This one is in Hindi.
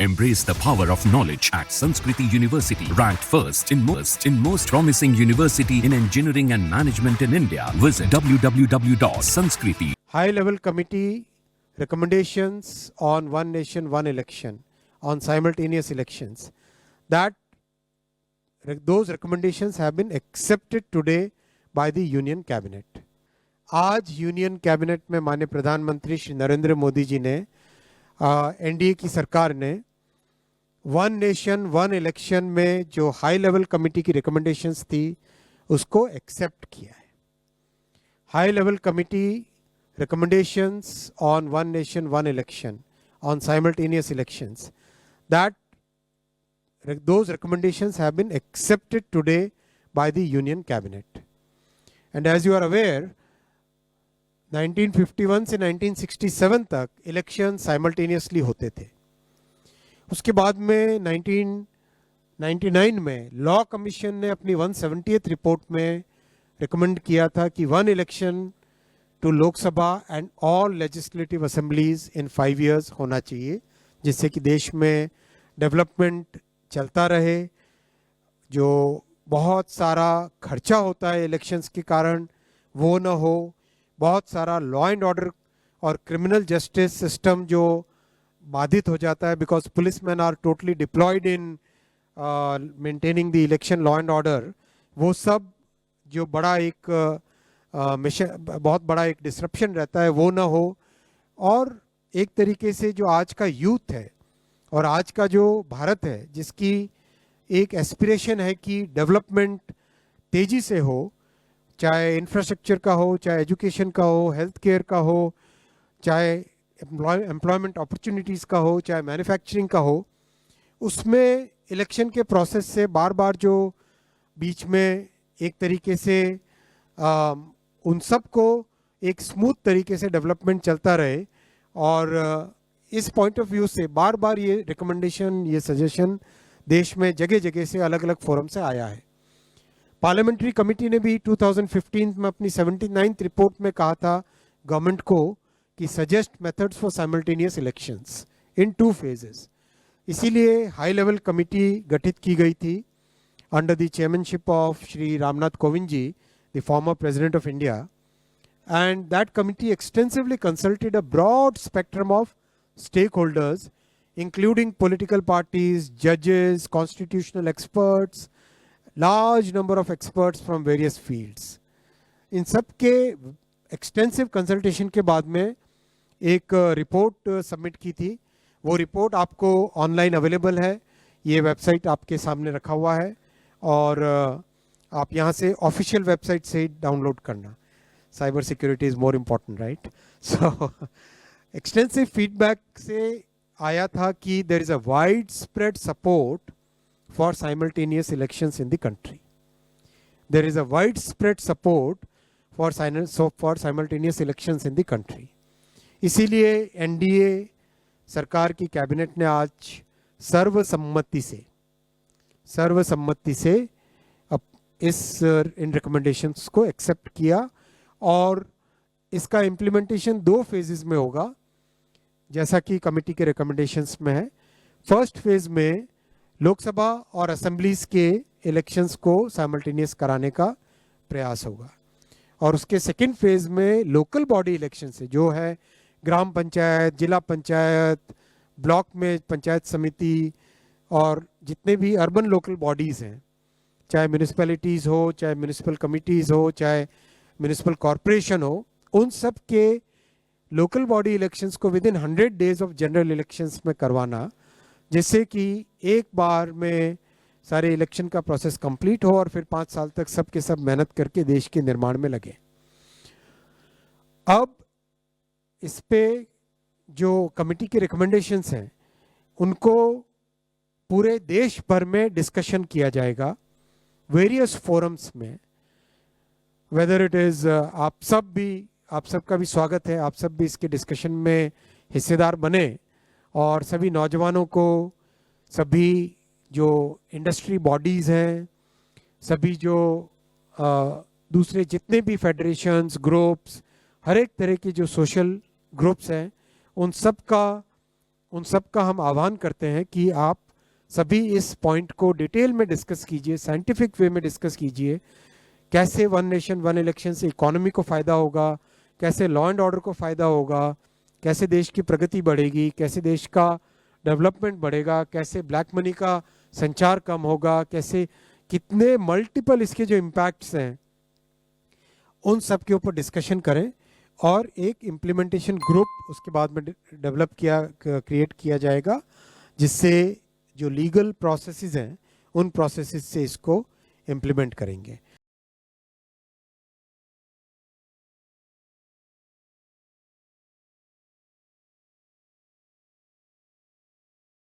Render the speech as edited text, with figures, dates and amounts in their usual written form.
Embrace the power of knowledge at Sanskriti University, ranked first in most promising university in engineering and management in India. Visit www.sanskriti. High level committee recommendations on one nation, one election, on simultaneous elections. Those recommendations have been accepted today by the Union Cabinet. आज यूनियन कैबिनेट में माननीय प्रधानमंत्री श्री नरेंद्र मोदी जी ने एनडीए की सरकार ने वन नेशन वन इलेक्शन में जो हाई लेवल कमेटी की रिकमेंडेशंस थी उसको एक्सेप्ट किया है. High level committee recommendations on one nation, one election, on simultaneous elections, those recommendations have been accepted today by the Union Cabinet. And as you are aware, 1951 से 1967 तक इलेक्शन साइमल्टेनियसली होते थे. उसके बाद में 1999 में लॉ कमीशन ने अपनी 170th रिपोर्ट में रिकमेंड किया था कि one election to Lok Sabha and all legislative assemblies in 5 years होना चाहिए, जिससे कि देश में डेवलपमेंट चलता रहे. जो बहुत सारा खर्चा होता है इलेक्शंस के कारण वो न हो. बहुत सारा लॉ एंड ऑर्डर और क्रिमिनल जस्टिस सिस्टम जो बाधित हो जाता है, because policeman are totally deployed in maintaining the election law and order, वो सब जो बड़ा एक बहुत बड़ा एक डिसरप्शन रहता है वो ना हो. और एक तरीके से जो आज का यूथ है और आज का जो भारत है, जिसकी एक एस्पिरेशन है कि डेवलपमेंट तेज़ी से हो, चाहे इंफ्रास्ट्रक्चर का हो, चाहे एजुकेशन का हो, हेल्थ केयर का हो, चाहे एम्प्लॉयमेंट अपॉर्चुनिटीज़ का हो, चाहे मैन्युफैक्चरिंग का हो, उसमें इलेक्शन के प्रोसेस से बार बार जो बीच में एक तरीके से उन सब को एक स्मूथ तरीके से डेवलपमेंट चलता रहे. और इस पॉइंट ऑफ व्यू से बार बार ये रिकमेंडेशन, ये सजेशन देश में जगह जगह से अलग अलग फोरम से आया है. पार्लियामेंट्री कमेटी ने भी 2015 में अपनी 79th रिपोर्ट में कहा था गवर्नमेंट को कि suggest methods for simultaneous elections in 2 phases. इसीलिए हाई लेवल कमेटी गठित की गई थी under the chairmanship of Shri Ramnath Kovind ji, the former President of India, and that committee extensively consulted a broad spectrum of stakeholders, including political parties, judges, constitutional experts, large number of experts from various fields. इन सब के extensive consultation के बाद में एक रिपोर्ट सबमिट की थी. वो रिपोर्ट आपको ऑनलाइन अवेलेबल है, ये वेबसाइट आपके सामने रखा हुआ है और आप यहाँ से ऑफिशियल वेबसाइट से डाउनलोड करना. Cyber security is more important, right? So extensive feedback से आया था कि there is a widespread support for simultaneous elections in the country. There is a widespread support for simultaneous elections in the country. इसीलिए एनडीए सरकार की कैबिनेट ने आज सर्वसम्मति से इन रिकमेंडेशंस को एक्सेप्ट किया और इसका इम्प्लीमेंटेशन 2 phases में होगा, जैसा कि कमेटी के रिकमेंडेशंस में है. फर्स्ट फेज में लोकसभा और असेंबलीज के इलेक्शंस को साइमल्टेनियस कराने का प्रयास होगा और उसके सेकंड फेज में लोकल बॉडी इलेक्शन से जो है ग्राम पंचायत, जिला पंचायत, ब्लॉक में पंचायत समिति और जितने भी अर्बन लोकल बॉडीज़ हैं, चाहे म्यूनिसिपैलिटीज़ हो, चाहे म्यूनिसिपल कमिटीज़ हो, चाहे म्यूनिसिपल कॉरपोरेशन हो, उन सब के लोकल बॉडी इलेक्शंस को within 100 days of general elections में करवाना, जिससे कि एक बार में सारे इलेक्शन का प्रोसेस कंप्लीट हो और फिर 5 साल तक सब के सब मेहनत करके देश के निर्माण में लगे. अब इस पे जो कमेटी के रिकमेंडेशंस हैं उनको पूरे देश भर में डिस्कशन किया जाएगा वेरियस फोरम्स में. वेदर इट इज़ आप सबका भी स्वागत है, आप सब भी इसके डिस्कशन में हिस्सेदार बने और सभी नौजवानों को, सभी जो इंडस्ट्री बॉडीज़ हैं, सभी जो दूसरे जितने भी फेडरेशंस, ग्रुप्स, हर एक तरह के जो सोशल ग्रुप्स हैं, उन सब का उन सब का हम आह्वान करते हैं कि आप सभी इस पॉइंट को डिटेल में डिस्कस कीजिए, साइंटिफिक वे में डिस्कस कीजिए। कैसे वन नेशन वन इलेक्शन से इकोनॉमी को फ़ायदा होगा, कैसे लॉ एंड ऑर्डर को फ़ायदा होगा, कैसे देश की प्रगति बढ़ेगी, कैसे देश का डेवलपमेंट बढ़ेगा, कैसे ब्लैक मनी का संचार कम होगा, कैसे कितने मल्टीपल इसके जो इम्पैक्ट्स हैं उन सब के ऊपर डिस्कशन करें और एक इम्प्लीमेंटेशन ग्रुप उसके बाद में क्रिएट किया जाएगा, जिससे जो लीगल प्रोसेसेस हैं उन प्रोसेसेस से इसको इम्प्लीमेंट करेंगे।